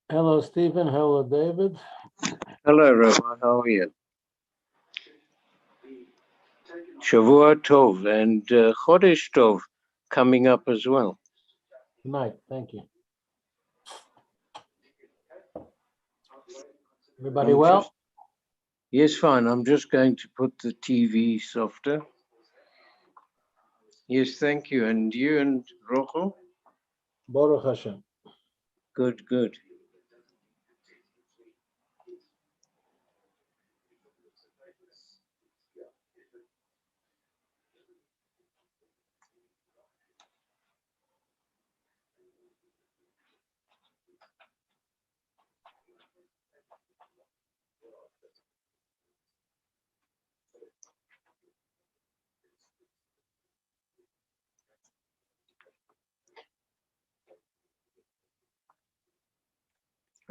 Hello, Stephen. Hello, David. Hello, Rabbi. How are you? Shavua Tov and Chodesh Tov coming up as well. Good night. Thank you. Everybody well? Yes, fine. I'm just going to put the TV softer. Yes, thank you. And you and Rochel? Baruch Hashem. Good, good.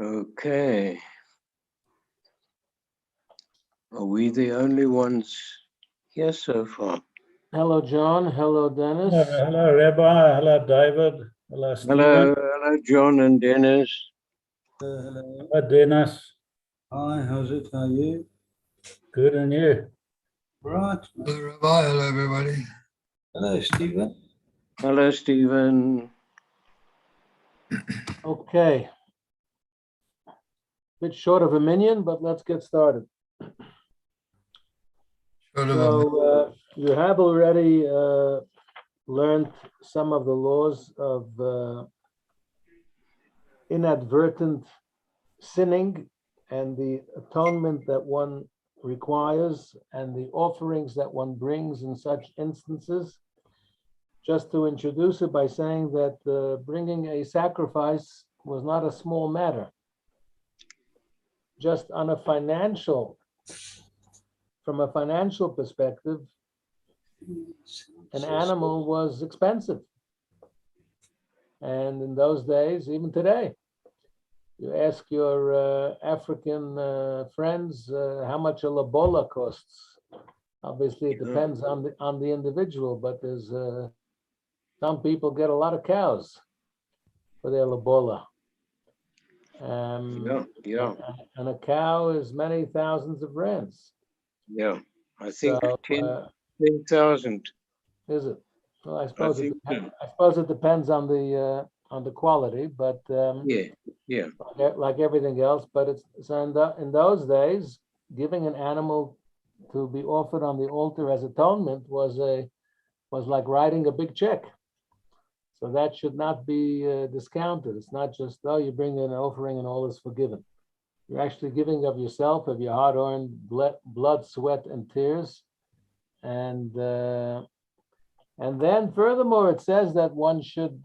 Okay. Are we the only ones here so far? Hello, John. Hello, Dennis. Hello, Rabbi. Hello, David. Hello, Stephen. Hello, John and Dennis. Hello, Dennis. Hi, how's it? How are you? Good, and you? Right. Hello, Rabbi. Hello, everybody. Hello, Stephen. Hello, Stephen. Okay. Bit short of a minyan, but let's get started. So you have already learned some of the laws of inadvertent sinning and the atonement that one requires and the offerings that one brings in such instances. Just to introduce it by saying that bringing a sacrifice was not a small matter. Just on a from a financial perspective, an animal was expensive. And in those days, even today, you ask your African friends how much a lobola costs. Obviously, it depends on the individual, but there's some people get a lot of cows for their lobola. And a cow is many thousands of rands. Yeah, I think so, 10,000. Is it? Well, I suppose it depends on the quality, but yeah, like everything else. But it's so in those days, giving an animal to be offered on the altar as atonement was like writing a big check. So that should not be discounted. It's not just, oh, you bring an offering and all is forgiven. You're actually giving of yourself, of your hard-earned blood, sweat, and tears. And then furthermore, it says that one should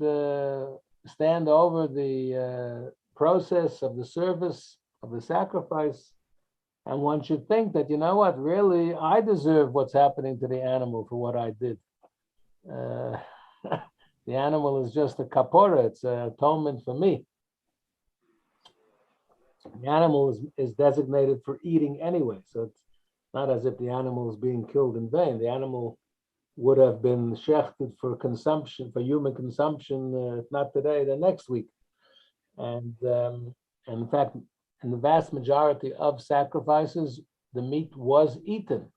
stand over the process of the service, of the sacrifice. And one should think that, you know what, really, I deserve what's happening to the animal for what I did. The animal is just a kapora, it's an atonement for me. The animal is designated for eating anyway, so it's not as if the animal is being killed in vain. The animal would have been shechted for consumption, for human consumption, if not today, then next week. And And in fact, in the vast majority of sacrifices, the meat was eaten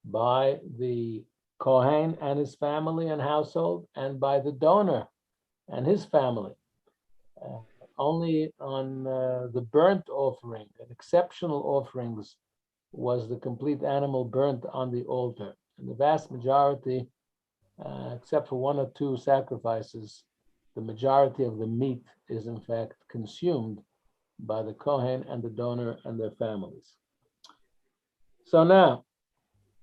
by the Kohen and his family and household, and by the donor and his family. Only on the burnt offering and exceptional offerings was the complete animal burnt on the altar. And the vast majority, except for one or two sacrifices, the majority of the meat is in fact consumed by the Kohen and the donor and their families. So now,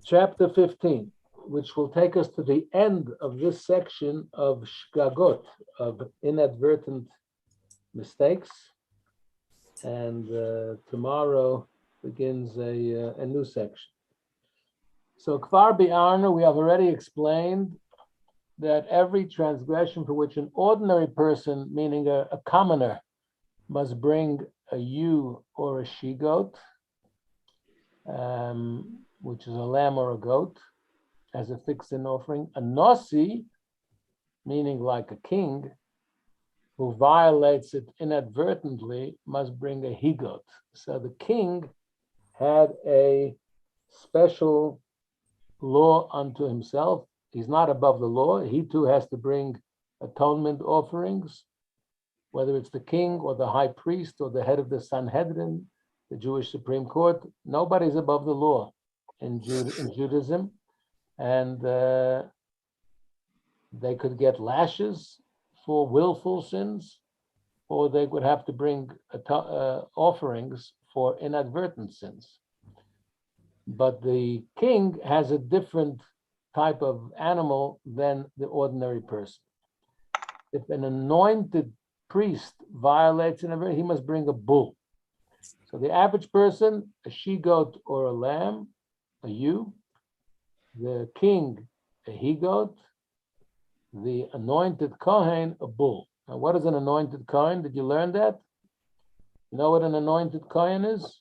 chapter 15, which will take us to the end of this section of shgagot, of inadvertent mistakes. And tomorrow begins a new section. So Kvar Bi'arnu, we have already explained that every transgression for which an ordinary person, meaning a commoner, must bring a ewe or a she-goat, which is a lamb or a goat, as a fixed sin offering. A nosi, meaning like a king, who violates it inadvertently, must bring a he-goat. So the king had a special law unto himself. He's not above the law. He too has to bring atonement offerings, whether it's the king or the high priest or the head of the Sanhedrin, the Jewish Supreme Court. Nobody's above the law in Judaism. And they could get lashes for willful sins, or they would have to bring offerings for inadvertent sins. But the king has a different type of animal than the ordinary person. If an anointed priest violates an aversion, he must bring a bull. So the average person, a she-goat or a lamb, a ewe. The king, a he-goat. The anointed Kohen, a bull. Now, what is an anointed Kohen? Did you learn that? You know what an anointed Kohen is?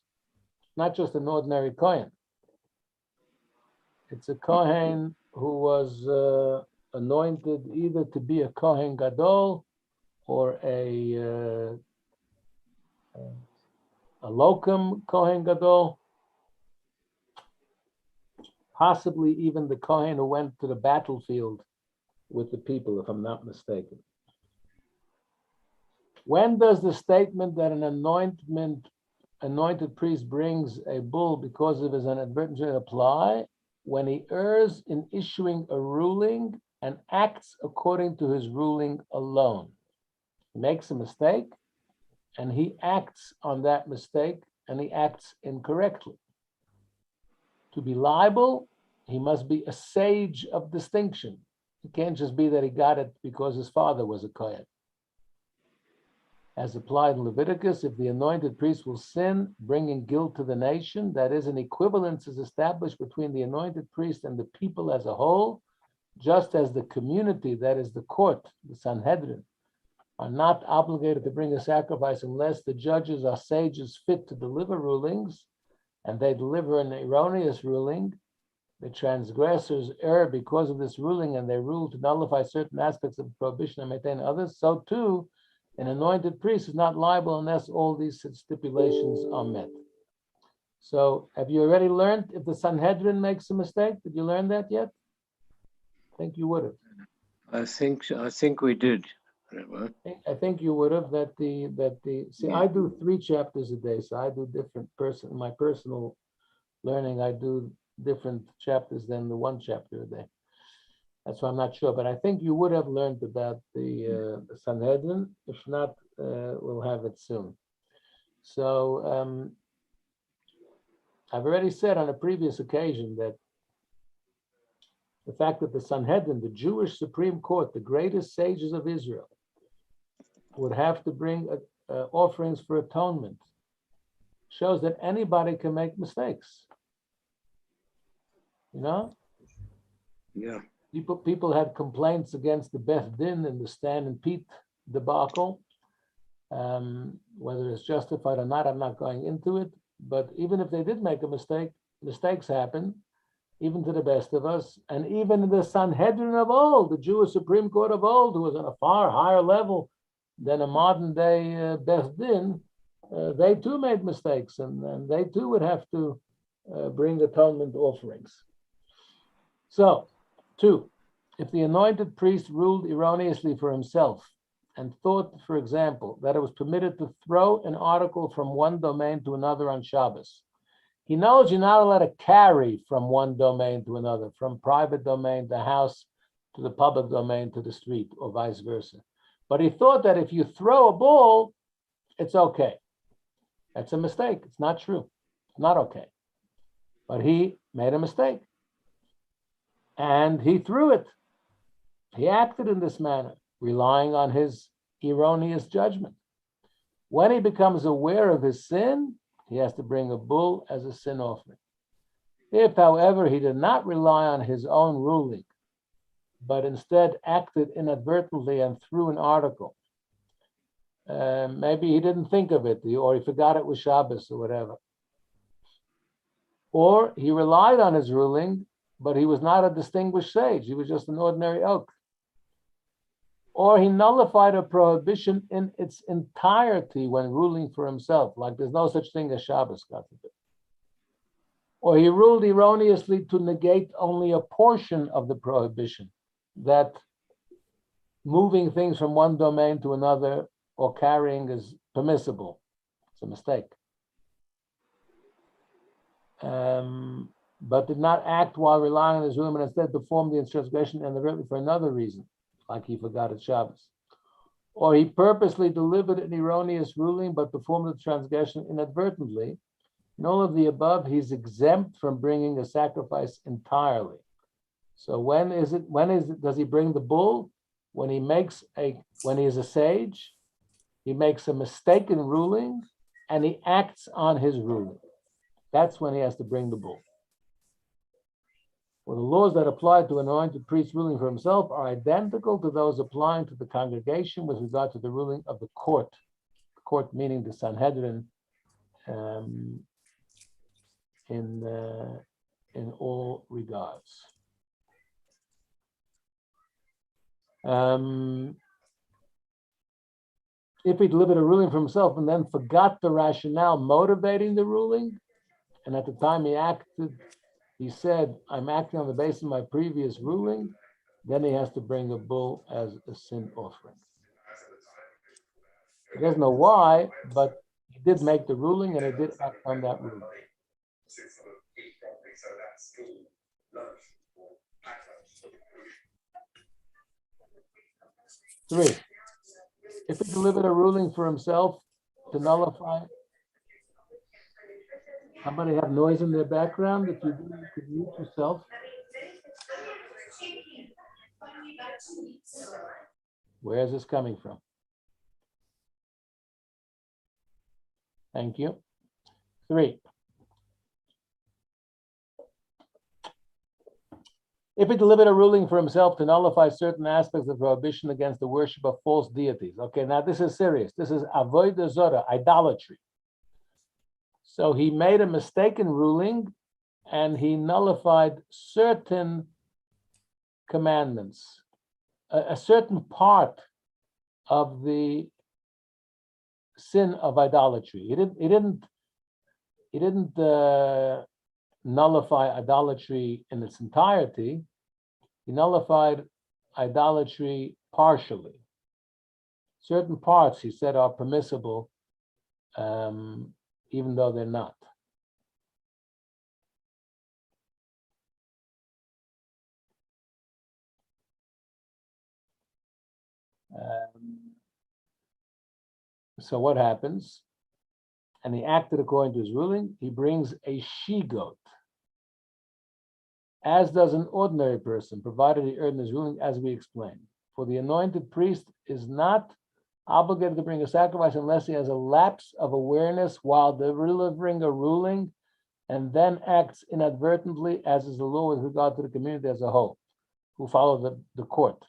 Not just an ordinary Kohen. It's a Kohen who was anointed either to be a Kohen Gadol or a locum Kohen Gadol, possibly even the Kohen who went to the battlefield with the people, if I'm not mistaken. When does the statement that an anointed priest brings a bull because of his inadvertence apply? When he errs in issuing a ruling and acts according to his ruling alone. He makes a mistake and he acts on that mistake and he acts incorrectly. To be liable, he must be a sage of distinction. It can't just be that he got it because his father was a Kohen. As applied in Leviticus, if the anointed priest will sin, bringing guilt to the nation, that is, an equivalence is established between the anointed priest and the people as a whole, just as the community, that is the court, the Sanhedrin, are not obligated to bring a sacrifice unless the judges are sages fit to deliver rulings, and they deliver an erroneous ruling. The transgressors err because of this ruling, and they rule to nullify certain aspects of the prohibition and maintain others. So too, an anointed priest is not liable unless all these stipulations are met. So have you already learned if the Sanhedrin makes a mistake? Did you learn that yet? I think you would have. I think we did. I think you would have see, I do 3 chapters a day, so I do different my personal learning, I do different chapters than the 1 chapter a day. That's why I'm not sure, but I think you would have learned about the Sanhedrin. If not, we'll have it soon. So I've already said on a previous occasion that the fact that the Sanhedrin, the Jewish Supreme Court, the greatest sages of Israel, would have to bring offerings for atonement shows that anybody can make mistakes. You know? Yeah. People had complaints against the Beth Din and the Stan and Pete debacle. Whether it's justified or not, I'm not going into it. But even if they did make a mistake, mistakes happen, even to the best of us. And even in the Sanhedrin of old, the Jewish Supreme Court of old, who was on a far higher level than a modern day Beth Din, they too made mistakes, and they too would have to bring atonement offerings. So, 2, if the anointed priest ruled erroneously for himself and thought, for example, that it was permitted to throw an article from one domain to another on Shabbos, he knows you're not allowed to carry from one domain to another, from private domain, the house, to the public domain, to the street, or vice versa. But he thought that if you throw a ball, it's okay. That's a mistake. It's not true. It's not okay. But he made a mistake. And he threw it. He acted in this manner, relying on his erroneous judgment. When he becomes aware of his sin, he has to bring a bull as a sin offering. If, however, he did not rely on his own ruling, but instead acted inadvertently and threw an article, maybe he didn't think of it, or he forgot it was Shabbos or whatever. Or he relied on his ruling, but he was not a distinguished sage. He was just an ordinary oak. Or he nullified a prohibition in its entirety when ruling for himself, like there's no such thing as Shabbos, God forbid. Or he ruled erroneously to negate only a portion of the prohibition, that moving things from one domain to another or carrying is permissible. It's a mistake. But did not act while relying on his ruling, and instead performed the transgression inadvertently for another reason, like he forgot at Shabbos. Or he purposely delivered an erroneous ruling, but performed the transgression inadvertently. In all of the above, he's exempt from bringing a sacrifice entirely. So when does he bring the bull? When he is a sage, he makes a mistaken ruling, and he acts on his ruling. That's when he has to bring the bull. Well, the laws that apply to an anointed priest ruling for himself are identical to those applying to the congregation with regard to the ruling of the court. The court meaning the Sanhedrin, in all regards. If he delivered a ruling for himself and then forgot the rationale motivating the ruling, and at the time he acted, he said, I'm acting on the basis of my previous ruling, then he has to bring a bull as a sin offering. He doesn't know why, but he did make the ruling and he did act on that ruling. 3, if he delivered a ruling for himself to nullify, somebody have noise in their background? If you do, you could mute yourself. Where is this coming from? Thank you. 3, if he delivered a ruling for himself to nullify certain aspects of prohibition against the worship of false deities. Okay, now this is serious. This is avodah zarah, idolatry. So he made a mistaken ruling and he nullified certain commandments, a certain part of the sin of idolatry. He didn't nullify idolatry in its entirety. He nullified idolatry partially. Certain parts, he said, are permissible, even though they're not. So what happens? And he acted according to his ruling. He brings a she-goat, as does an ordinary person, provided he earned his ruling, as we explained. For the anointed priest is not obligated to bring a sacrifice unless he has a lapse of awareness while delivering a ruling and then acts inadvertently, as is the law with regard to the community as a whole, who follow the court.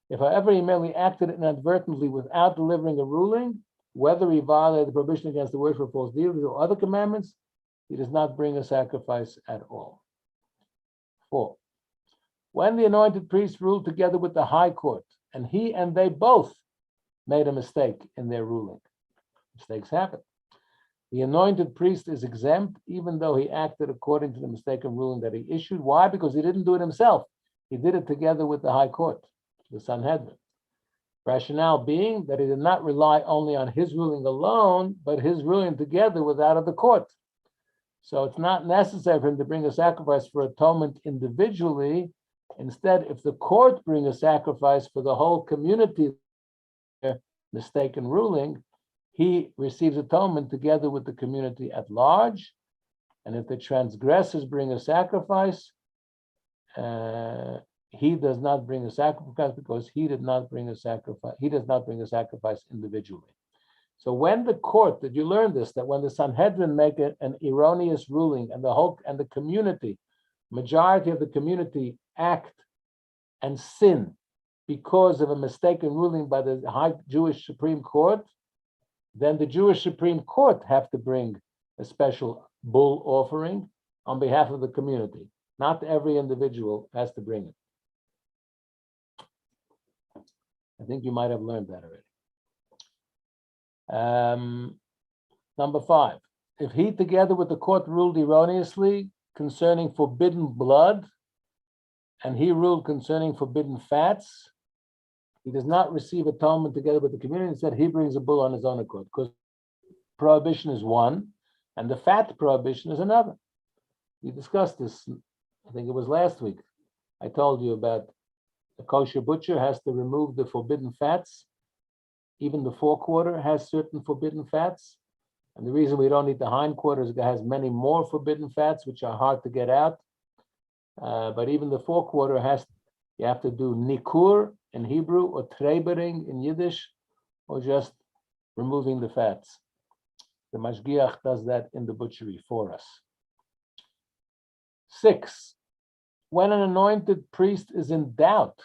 If, however, he merely acted inadvertently without delivering a ruling, whether he violated the prohibition against the worship of false deities or other commandments, he does not bring a sacrifice at all. 4, when the anointed priest ruled together with the high court, and they both made a mistake in their ruling. Mistakes happen. The anointed priest is exempt, even though he acted according to the mistaken ruling that he issued. Why? Because he didn't do it himself. He did it together with the high court, the Sanhedrin. Rationale being that he did not rely only on his ruling alone, but his ruling together with that of the court. So it's not necessary for him to bring a sacrifice for atonement individually. Instead, if the court bring a sacrifice for the whole community, mistaken ruling, he receives atonement together with the community at large. And if the transgressors bring a sacrifice, he does not bring a sacrifice because he did not bring a sacrifice. He does not bring a sacrifice individually. So when the court, did you learn this? That when the Sanhedrin make an erroneous ruling and the community, majority of the community act and sin because of a mistaken ruling by the high Jewish Supreme Court, then the Jewish Supreme Court have to bring a special bull offering on behalf of the community. Not every individual has to bring it. I think you might have learned that already. Number 5, if he together with the court ruled erroneously concerning forbidden blood, and he ruled concerning forbidden fats, he does not receive atonement together with the community. Instead, he brings a bull on his own accord, because prohibition is one, and the fat prohibition is another. We discussed this, I think it was last week. I told you about the kosher butcher has to remove the forbidden fats. Even the forequarter has certain forbidden fats. And the reason we don't eat the hindquarters is it has many more forbidden fats, which are hard to get out. But even the forequarter you have to do nikur in Hebrew, or trebering in Yiddish, or just removing the fats. The mashgiach does that in the butchery for us. 6, when an anointed priest is in doubt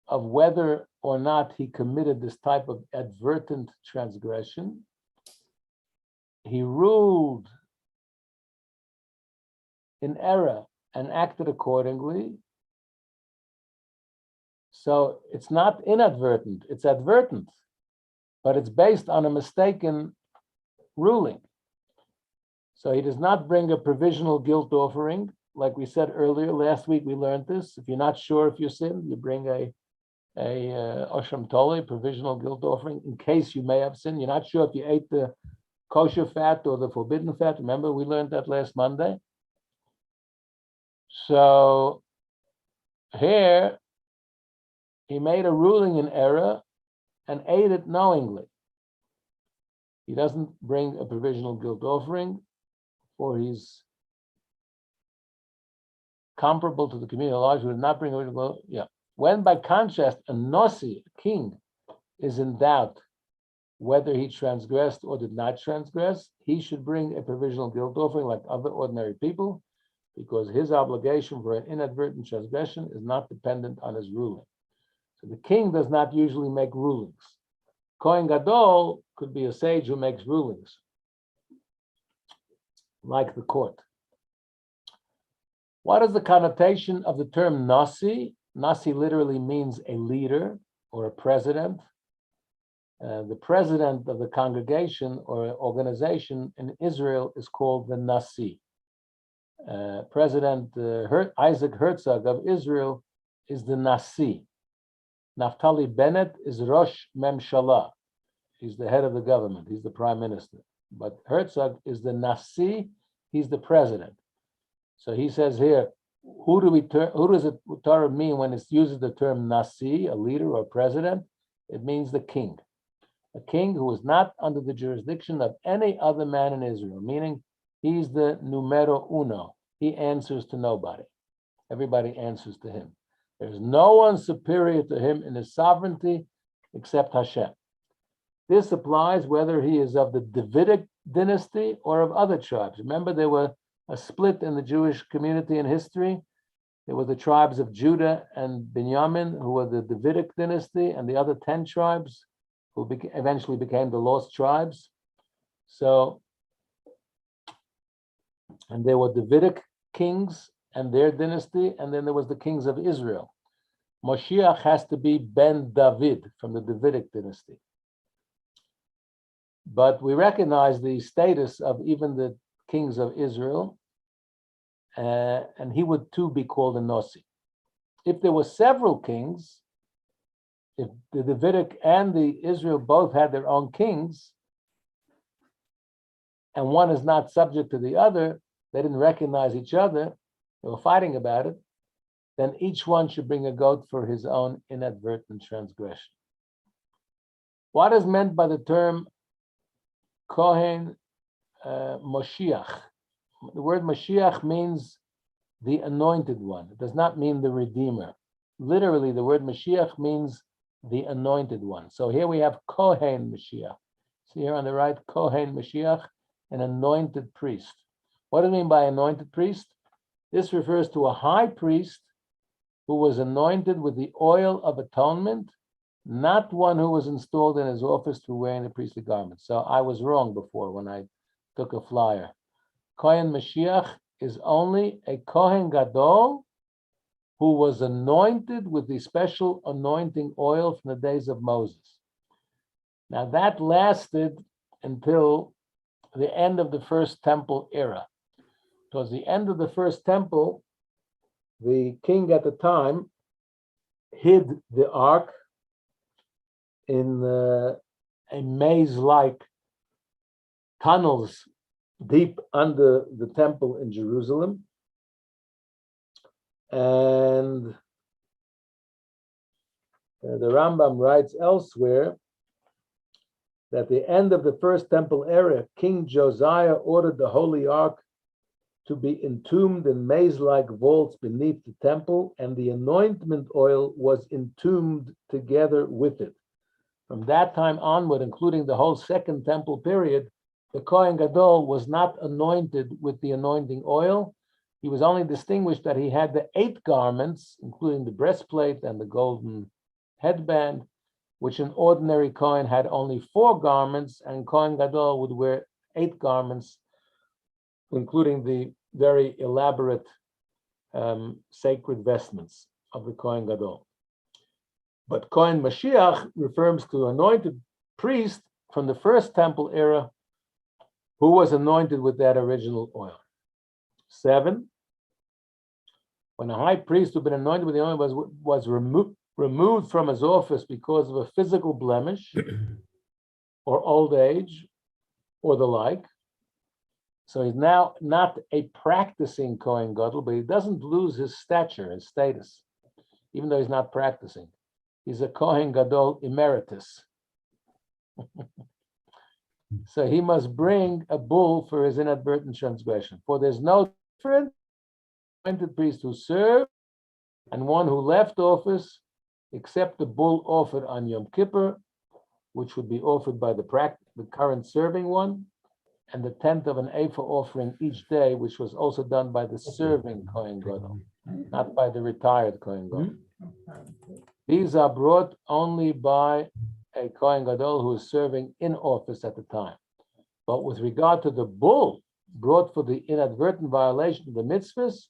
of whether or not he committed this type of advertent transgression, he ruled in error and acted accordingly. So it's not inadvertent, it's advertent, but it's based on a mistaken ruling. So he does not bring a provisional guilt offering. Like we said earlier, last week we learned this. If you're not sure if you sinned, you bring a Osham Tole, provisional guilt offering, in case you may have sinned. You're not sure if you ate the kosher fat or the forbidden fat. Remember, we learned that last Monday. So here, he made a ruling in error and ate it knowingly. He doesn't bring a provisional guilt offering, for he's comparable to the community at large, who did not bring a provisional. When by contrast, a Nossi, a king, is in doubt whether he transgressed or did not transgress, he should bring a provisional guilt offering like other ordinary people, because his obligation for an inadvertent transgression is not dependent on his ruling. So the king does not usually make rulings. Kohen Gadol could be a sage who makes rulings, like the court. What is the connotation of the term Nasi? Nasi literally means a leader or a president. The president of the congregation or organization in Israel is called the Nasi. President Isaac Herzog of Israel is the Nasi. Naftali Bennett is Rosh Memshalah. He's the head of the government. He's the prime minister. But Herzog is the Nasi. He's the president. So he says here, who does the Torah mean when it uses the term Nasi, a leader or president? It means the king. A king who is not under the jurisdiction of any other man in Israel, meaning he's the numero uno. He answers to nobody. Everybody answers to him. There's no one superior to him in his sovereignty except Hashem. This applies whether he is of the Davidic dynasty or of other tribes. Remember, there were a split in the Jewish community in history. There were the tribes of Judah and Benjamin, who were the Davidic dynasty, and the other 10 tribes, who eventually became the lost tribes. So, and there were Davidic kings and their dynasty, and then there was the kings of Israel. Moshiach has to be Ben David from the Davidic dynasty. But we recognize the status of even the kings of Israel, and he would too be called a Nasi. If there were several kings, if the Davidic and the Israel both had their own kings, and one is not subject to the other, they didn't recognize each other, they were fighting about it, then each one should bring a goat for his own inadvertent transgression. What is meant by the term Kohen Moshiach? The word Moshiach means the anointed one. It does not mean the Redeemer. Literally, the word Mashiach means the anointed one. So here we have Kohen Mashiach. See here on the right, Kohen Mashiach, an anointed priest. What do you mean by anointed priest? This refers to a high priest who was anointed with the oil of atonement, not one who was installed in his office through wearing the priestly garment. So I was wrong before when I took a flyer. Kohen Mashiach is only a Kohen Gadol who was anointed with the special anointing oil from the days of Moses. Now that lasted until the end of the first temple era. Towards the end of the first temple, the king at the time hid the ark in a maze-like tunnels deep under the temple in Jerusalem. And the Rambam writes elsewhere that at the end of the first temple era, King Josiah ordered the holy ark to be entombed in maze-like vaults beneath the temple, and the anointment oil was entombed together with it. From that time onward, including the whole second temple period, the Kohen Gadol was not anointed with the anointing oil. He was only distinguished that he had the 8 garments, including the breastplate and the golden headband, which an ordinary Kohen had only 4 garments, and Kohen Gadol would wear 8 garments, including the very elaborate sacred vestments of the Kohen Gadol. But Kohen Mashiach refers to anointed priest from the first temple era who was anointed with that original oil. 7, when a high priest who had been anointed with the oil was removed from his office because of a physical blemish or old age or the like, so he's now not a practicing Kohen Gadol, but he doesn't lose his stature, his status, even though he's not practicing. He's a Kohen Gadol emeritus. So he must bring a bull for his inadvertent transgression. For there's no difference between the priest who served and one who left office, except the bull offered on Yom Kippur, which would be offered by the current serving one, and the 10th of an ephah offering each day, which was also done by the serving Kohen Gadol, not by the retired Kohen Gadol. These are brought only by a Kohen Gadol who is serving in office at the time. But with regard to the bull brought for the inadvertent violation of the mitzvahs,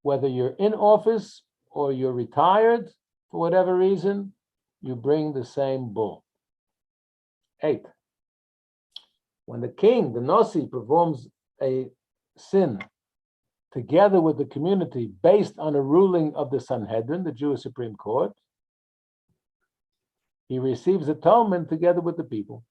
whether you're in office or you're retired for whatever reason, you bring the same bull. 8. When the king, the Nasi, performs a sin together with the community based on a ruling of the Sanhedrin, the Jewish Supreme Court, he receives atonement together with the people.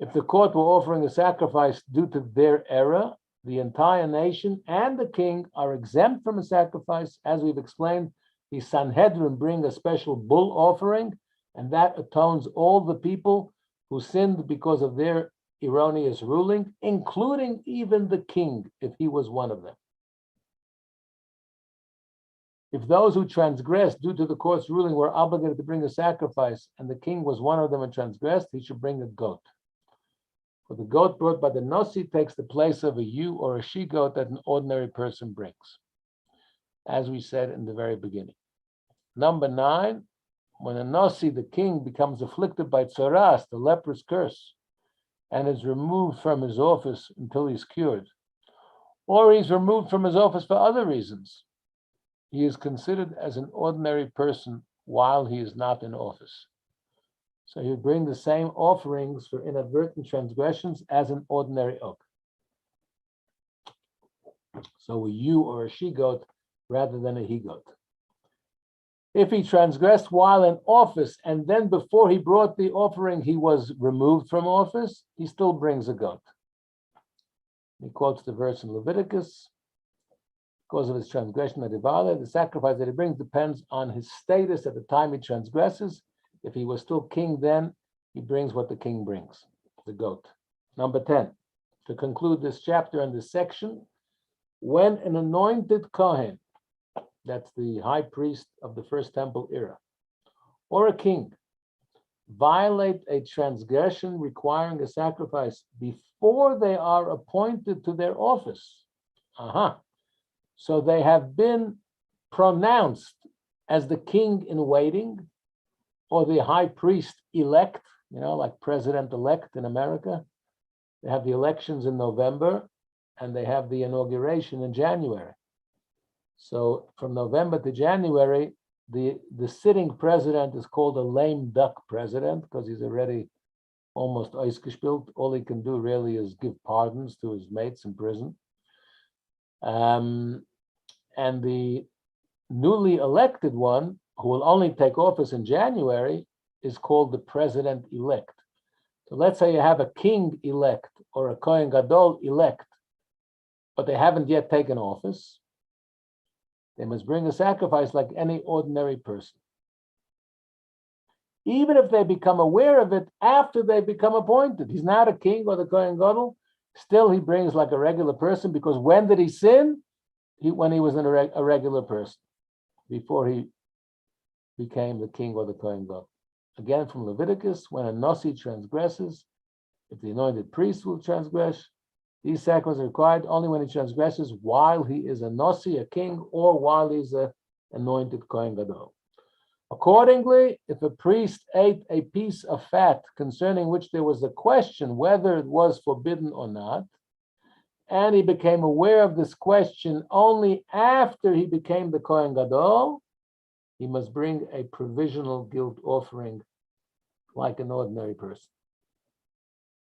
If the court were offering a sacrifice due to their error, the entire nation and the king are exempt from a sacrifice. As we've explained, the Sanhedrin bring a special bull offering, and that atones all the people who sinned because of their erroneous ruling, including even the king, if he was one of them. If those who transgressed due to the court's ruling were obligated to bring a sacrifice, and the king was one of them and transgressed, he should bring a goat. For the goat brought by the Nasi takes the place of a ewe or a she-goat that an ordinary person brings, as we said in the very beginning. Number 9, when a Nasi, the king, becomes afflicted by tsaras, the leprous curse, and is removed from his office until he's cured, or he's removed from his office for other reasons, he is considered as an ordinary person while he is not in office. So he would bring the same offerings for inadvertent transgressions as an ordinary oak. So a ewe or a she-goat rather than a he-goat. If he transgressed while in office and then before he brought the offering, he was removed from office, he still brings a goat. He quotes the verse in Leviticus. Because of his transgression, the sacrifice that he brings depends on his status at the time he transgresses. If he was still king then, he brings what the king brings, the goat. Number 10, to conclude this chapter and this section, when an anointed Kohen, that's the high priest of the first temple era, or a king, violate a transgression requiring a sacrifice before they are appointed to their office. So they have been pronounced as the king in waiting, or the high priest elect, like president-elect in America. They have the elections in November, and they have the inauguration in January. So from November to January, the sitting president is called a lame duck president because he's already almost ausgespielt. All he can do really is give pardons to his mates in prison. And the newly elected one, who will only take office in January, is called the president-elect. So let's say you have a king-elect or a Kohen Gadol-elect, but they haven't yet taken office. They must bring a sacrifice like any ordinary person. Even if they become aware of it after they become appointed. He's not a king or the Kohen Gadol, still he brings like a regular person, because when did he sin? When he was a regular person, before he became the king or the Kohen Gadol. Again, from Leviticus, when a Nasi transgresses, if the anointed priest will transgress, these sacrifices are required only when he transgresses while he is a Nasi, a king, or while he's an anointed Kohen Gadol. Accordingly, if a priest ate a piece of fat concerning which there was a question whether it was forbidden or not, and he became aware of this question only after he became the Kohen Gadol, he must bring a provisional guilt offering like an ordinary person.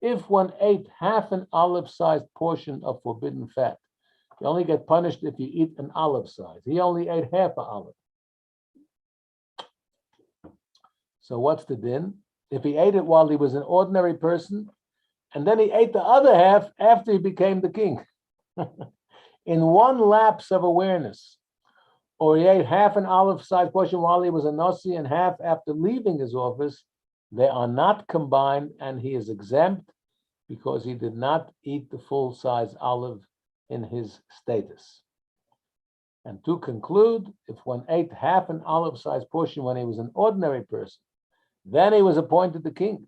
If one ate half an olive-sized portion of forbidden fat, you only get punished if you eat an olive size. He only ate half an olive. So what's the din? If he ate it while he was an ordinary person, and then he ate the other half after he became the king, in one lapse of awareness, or he ate half an olive-sized portion while he was a Nasi and half after leaving his office, they are not combined, and he is exempt because he did not eat the full-size olive in his status. And to conclude, if one ate half an olive-sized portion when he was an ordinary person, then he was appointed the king,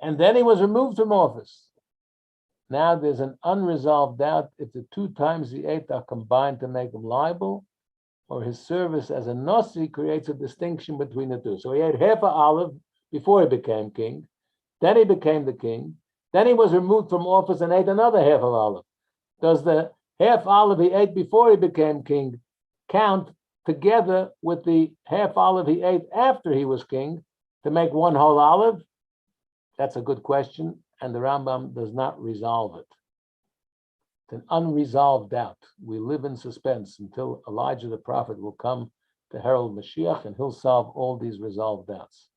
and then he was removed from office. Now there's an unresolved doubt if the 2 times he ate are combined to make him liable, or his service as a Nasi creates a distinction between the two. So he ate half an olive before he became king, then he became the king, then he was removed from office and ate another half of olive. Does the half olive he ate before he became king count together with the half olive he ate after he was king to make one whole olive? That's a good question, and the Rambam does not resolve it. It's an unresolved doubt. We live in suspense until Elijah the prophet will come to herald Mashiach, and he'll solve all these resolved doubts.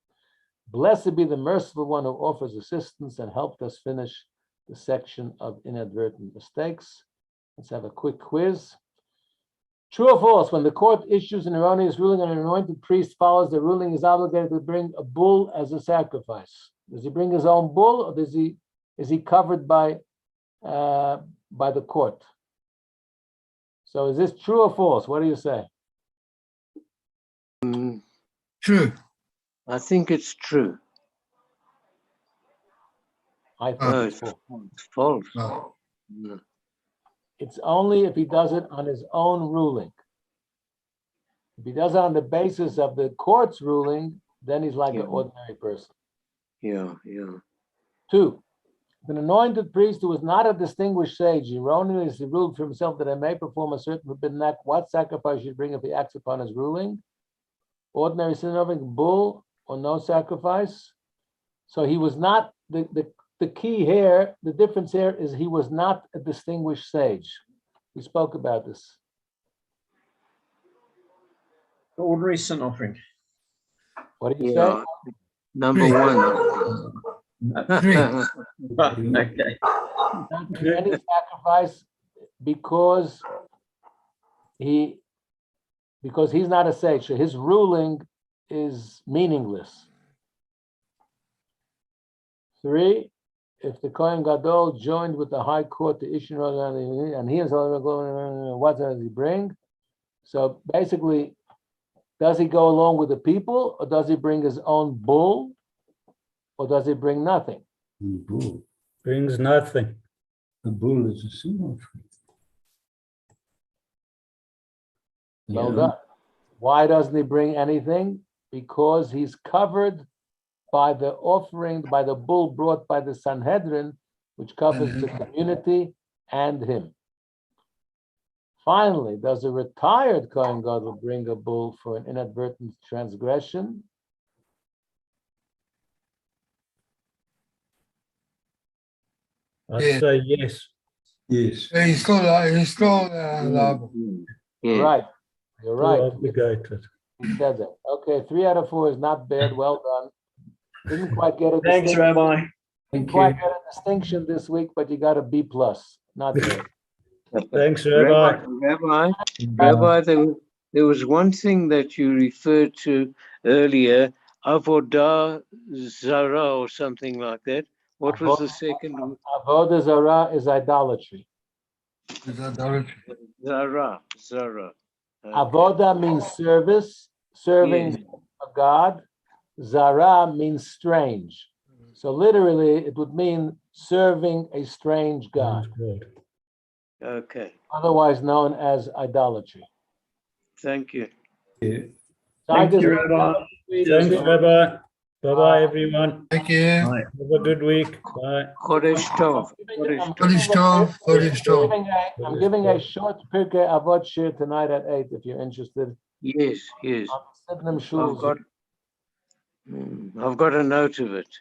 Blessed be the merciful one who offers assistance and helped us finish the section of inadvertent mistakes. Let's have a quick quiz. True or false, when the court issues an erroneous ruling and an anointed priest follows the ruling, is obligated to bring a bull as a sacrifice? Does he bring his own bull, or is he covered by the court? So is this true or false? What do you say? True. I think it's true. I think No, it's it's false. false. No. No. It's only if he does it on his own ruling. If he does it on the basis of the court's ruling, then he's like Yeah. an ordinary person. Yeah. 2, if an anointed priest who is not a distinguished sage erroneously ruled for himself that he may perform a certain forbidden act, what sacrifice should he bring if he acts upon his ruling? Ordinary sin offering, bull, or no sacrifice? So he was not, the key here, the difference here is he was not a distinguished sage. We spoke about this. Ordinary sin offering. What do you Yeah, number one. Three. Okay. say? Any sacrifice because he's not a sage. So his ruling is meaningless. 3, if the Kohen Gadol joined with the high court to issue and he is what does he bring? So basically, does he go along with the people, or does he bring his own bull, or does he bring nothing? The bull. Brings nothing. The bull is a sin offering. Well Yeah. done. Why doesn't he bring anything? Because he's covered by the offering, by the bull brought by the Sanhedrin, which covers the community and him. Finally, does a retired Kohen Gadol bring a bull for an inadvertent transgression? I'd Yeah. say yes. Yes. He's still liable. You're Yeah. right. You're right. Obligated. He said that. Okay, 3 out of 4 is not bad. Well done. Didn't quite get a Thanks, distinction. Rabbi. Didn't Thank quite you. get a distinction this week, but you got a B+. Not bad. Thanks, Rabbi. Rabbi, there was one thing that you referred to earlier, avodah zara or something like that. What was the second one? Avodah Zarah is idolatry. Is idolatry. Zara. Okay. Avodah means service, serving Yes. a god. Zara means strange. So literally, it would mean serving a strange god, Sounds good. Okay, otherwise known as idolatry. thank you. Yeah. Thank Tigers you, will Rabbi. come next week. Thanks, Rabbi. Bye-bye, everyone. Thank you. Have a good week. Bye. Chodesh Tov. Chodesh Tov. I'm giving a short Pirkei Avot shir tonight at 8, if you're interested. Yes. On Sidnam Shul's. I've got a note of it.